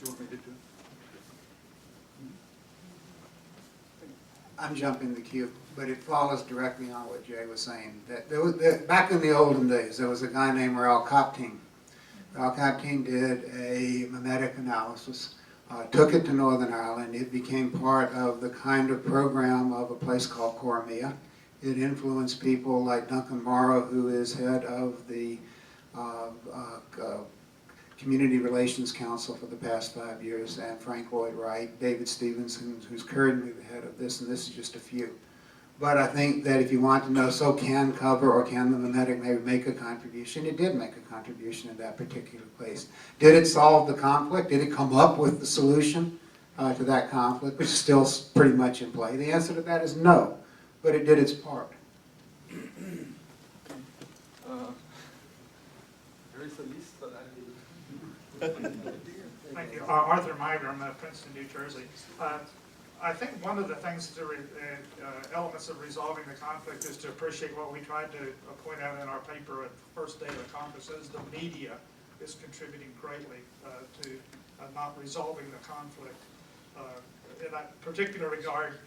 you want me to do? I'm jumping the queue, but it follows directly on what Jay was saying. That back in the olden days, there was a guy named Ralph Copting. Ralph Copting did a mimetic analysis, took it to Northern Ireland. It became part of the kind of program of a place called Coromia. It influenced people like Duncan Morrow, who is head of the Community Relations Council for the past 5 years, and Frank Lloyd Wright, David Stevenson, who's currently the head of this, and this is just a few. But I think that if you want to know, so can cover or can the mimetic maybe make a contribution? It did make a contribution in that particular place. Did it solve the conflict? Did it come up with the solution to that conflict, which is still pretty much in play? The answer to that is no, but it did its part. There is a list, but I will. Thank you. Arthur Meyer, I'm Princeton, New Jersey. I think one of the things, elements of resolving the conflict is to appreciate what we tried to point out in our paper at the first day of the conference, is the media is contributing greatly to not resolving the conflict. In that particular regard,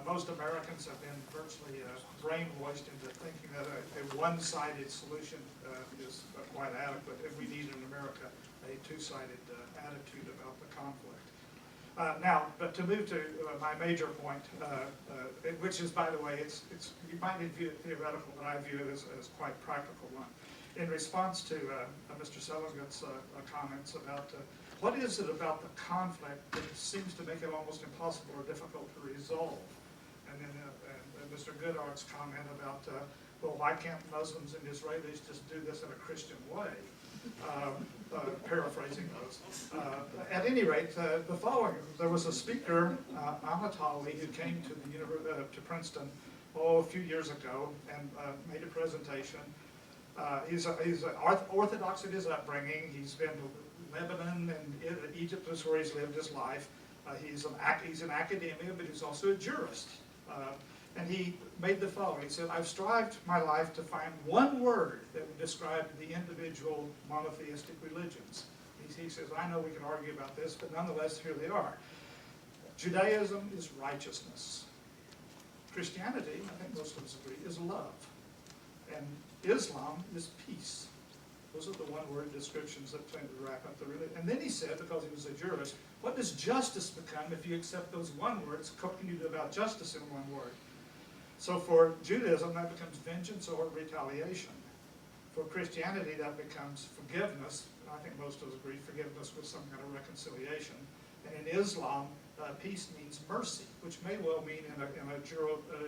most Americans have been virtually brainwashed into thinking that a one-sided solution is quite adequate, and we need in America a two-sided attitude about the conflict. Now, but to move to my major point, which is, by the way, you might view it theoretical, but I view it as quite a practical one. In response to Mr. Seligman's comments about what is it about the conflict that seems to make it almost impossible or difficult to resolve? And then Mr. Goodhart's comment about, well, why can't Muslims and Israelis just do this in a Christian way? Paraphrasing those. At any rate, the following: there was a speaker, Anatoly, who came to to Princeton a few years ago and made a presentation. He's Orthodox in his upbringing. He's been to Lebanon and Egypt is where he's lived his life. He's an academia, but he's also a jurist. And he made the following. He said, I've strived my life to find one word that would describe the individual monotheistic religions. He says, I know we can argue about this, but nonetheless, here they are. Judaism is righteousness. Christianity, I think most of us agree, is love. And Islam is peace. Those are the one-word descriptions that tend to wrap up the religion. And then he said, because he was a jurist, what does justice become if you accept those one words? What can you do about justice in one word? So for Judaism, that becomes vengeance or retaliation. For Christianity, that becomes forgiveness. I think most of us agree forgiveness with some kind of reconciliation. And in Islam, peace means mercy, which may well mean in a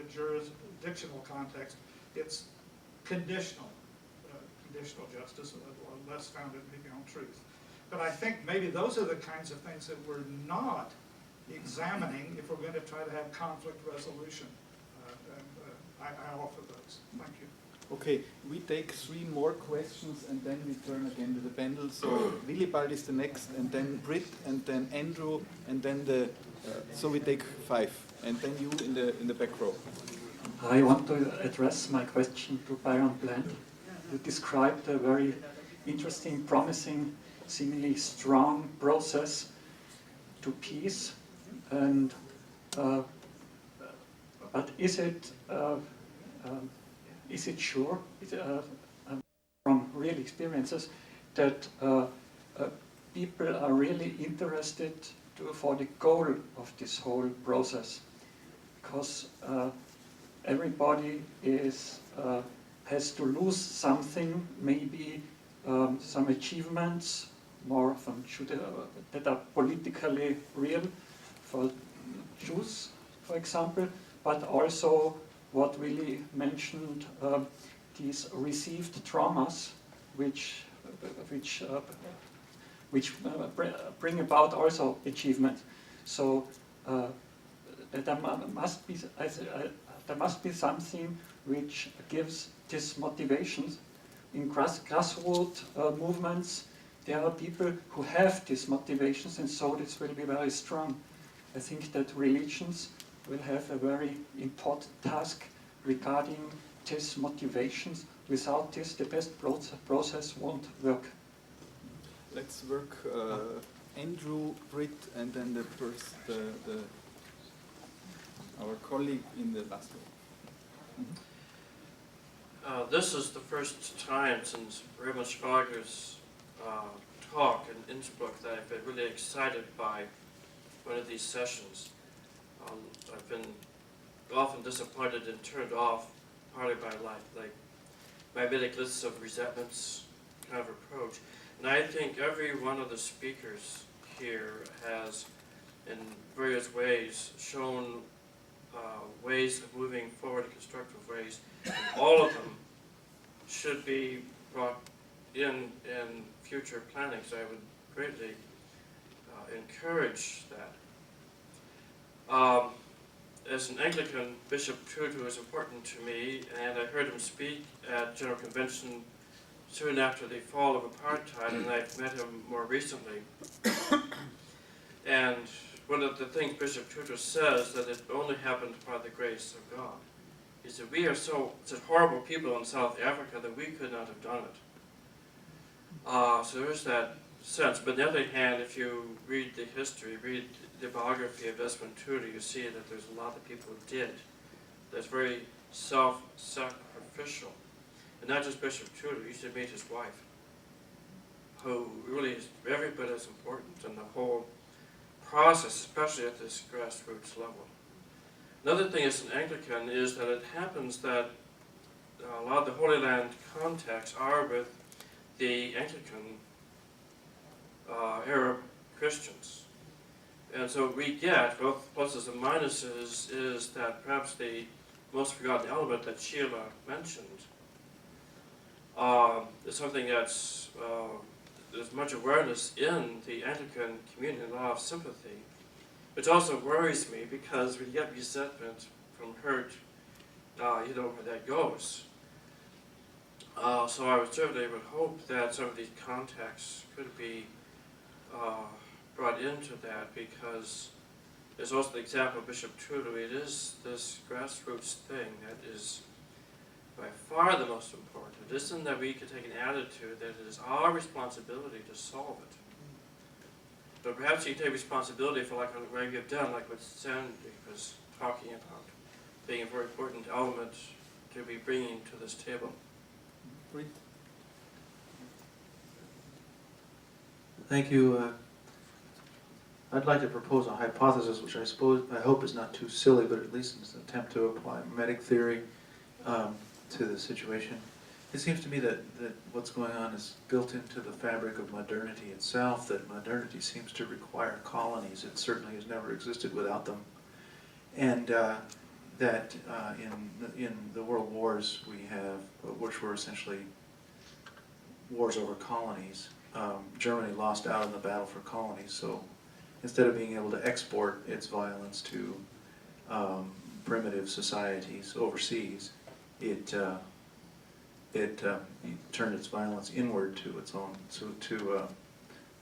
jurisdictional context, it's conditional justice, less founded maybe on truth. But I think maybe those are the kinds of things that we're not examining if we're going to try to have conflict resolution. I offer those. Thank you. Okay, we take 3 more questions and then we turn again to the panel. So Willibald is the next, and then Britt, and then Andrew, and then so we take 5, and then you in the back row. I want to address my question to Byron Bland. You described a very interesting, promising, seemingly strong process to peace, and but is it sure from real experiences that people are really interested for the goal of this whole process? Because everybody has to lose something, maybe some achievements, more from that are politically real for Jews, for example, but also what Willie mentioned, these received traumas, which bring about also achievement. So there must be something which gives this motivation. In grassroots movements, there are people who have these motivations, and so this will be very strong. I think that religions will have a very important task regarding these motivations. Without this, the best process won't work. Let's work Andrew, Britt, and then our colleague in the last row. This is the first time since Raymond Schwager's talk in Innsbruck that I've been really excited by one of these sessions. I've been often disappointed and turned off partly by like mimetic lists of resentments kind of approach. And I think every one of the speakers here has, in various ways, shown ways of moving forward in constructive ways. And all of them should be brought in future planning, so I would greatly encourage that. As an Anglican, Bishop Tutu is important to me, and I heard him speak at General Convention soon after the fall of apartheid, and I've met him more recently. And one of the things Bishop Tutu says, that it only happened by the grace of God. He said, we are such horrible people in South Africa that we could not have done it. So there's that sense. But on the other hand, if you read the history, read the biography of Desmond Tutu, you see that there's a lot of people who did. That's very self-sacrificial. And not just Bishop Tutu, you should meet his wife, who really is every bit as important in the whole process, especially at this grassroots level. Another thing as an Anglican is that it happens that a lot of the Holy Land contacts are with the Anglican Arab Christians. And so we get, both pluses and minuses, is that perhaps the most forgotten element that Sheila mentioned is something that's, there's much awareness in the Anglican community, and a lot of sympathy, which also worries me because when you get resentment from hurt, you know where that goes. So I would certainly would hope that some of these contacts could be brought into that, because there's also the example of Bishop Tutu. It is this grassroots thing that is by far the most important. It isn't that we can take an attitude that it is our responsibility to solve it. But perhaps you can take responsibility for like what you've done, like what Sandy was talking about, being a very important element to be bringing to this table. Britt? Thank you. I'd like to propose a hypothesis, which I hope is not too silly, but at least it's an attempt to apply mimetic theory to the situation. It seems to me that what's going on is built into the fabric of modernity itself, that modernity seems to require colonies. It certainly has never existed without them. And that in the world wars we have, which were essentially wars over colonies, Germany lost out in the battle for colonies, so instead of being able to export its violence to primitive societies overseas, it turned its violence inward to its own, to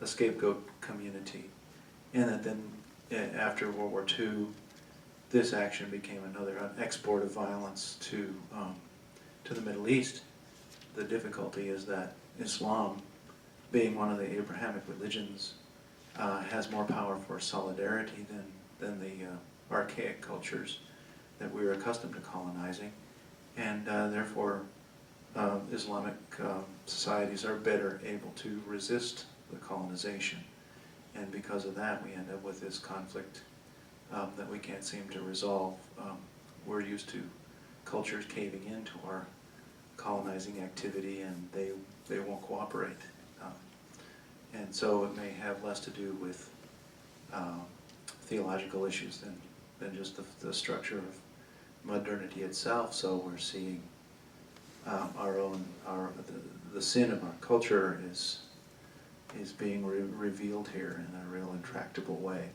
a scapegoat community. And that then after World War II, this action became an export of violence to the Middle East. The difficulty is that Islam, being one of the Abrahamic religions, has more power for solidarity than the archaic cultures that we are accustomed to colonizing, and therefore Islamic societies are better able to resist the colonization, and because of that we end up with this conflict that we can't seem to resolve. We're used to cultures caving into our colonizing activity, and they won't cooperate. And so it may have less to do with theological issues than just the structure of modernity itself. So we're seeing the sin of our culture is being revealed here in a real intractable way.